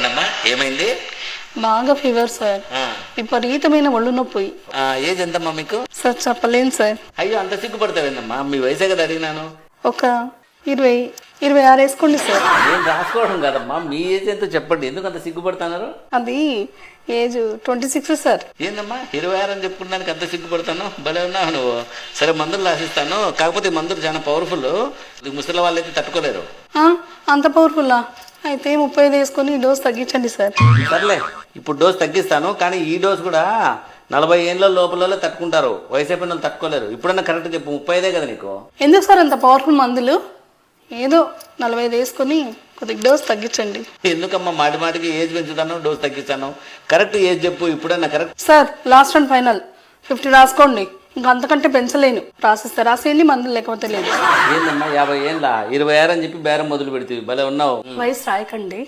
చెప్పండి అమ్మా, ఏమైంది? బాగా ఫీవర్ సార్, విపరీతమైన ఒళ్ళు నొప్పి. ఏజ్ ఎంతమ్మా మీకు? సార్ చెప్పలేను సార్. అయ్యో, అంత సిగ్గుపడతావేందమ్మా? మీ వయసే కదా అడిగినాను. ఒక 26 వేసుకోండి సార్. నేను రాసుకోవడం కదమ్మా, మీ ఏజ్ ఎంతో చెప్పండి. ఎందుకు అంత సిగ్గుపడుతున్నారు? అది ఏజ్ 26 సార్. ఏందమ్మా 26 అని చెప్పుకున్నానికి అంత సిగ్గుపడతాను? భలే ఉన్నావు నువ్వు. సరే, మందులు రాసిస్తాను. కాకపోతే ఈ మందులు చాలా పవర్ఫుల్, ముసలి వాళ్ళు అయితే తట్టుకోలేరు. అంత పవర్ఫుల్లా? అయితే 35 వేసుకొని డోస్ తగ్గించండి సార్. సర్లే, ఇప్పుడు డోస్ తగ్గిస్తాను. కానీ ఈ డోస్ కూడా 40 ఏళ్ళ లోపల తట్టుకుంటారు, వయసు అయిపోయిన వాళ్ళు తట్టుకోలేరు. ఇప్పుడన్నా కరెక్ట్ చెప్పు, 35 కదా నీకు? ఎందుకు సార్ అంత పవర్ఫుల్ మందులు? ఏదో 45 వేసుకొని కొద్దిగా డోస్ తగ్గించండి. ఎందుకమ్మా మాటి మాటికి ఏజ్ పెంచుతాను, డోస్ తగ్గిస్తాను? కరెక్ట్ ఏజ్ చెప్పు ఇప్పుడన్నా. Correct sir, last and final 50 రాసుకోండి. ఇంకా అంతకంటే పెంచలేను. రాసిస్తే రాసేయండి, మందులు లేకపోతే లేదు. ఏందమ్మా 50 ఏళ్ళ 26 అని చెప్పి బేరం మొదలు పెడితే భలే ఉన్నావు. వయసు రాయకండి.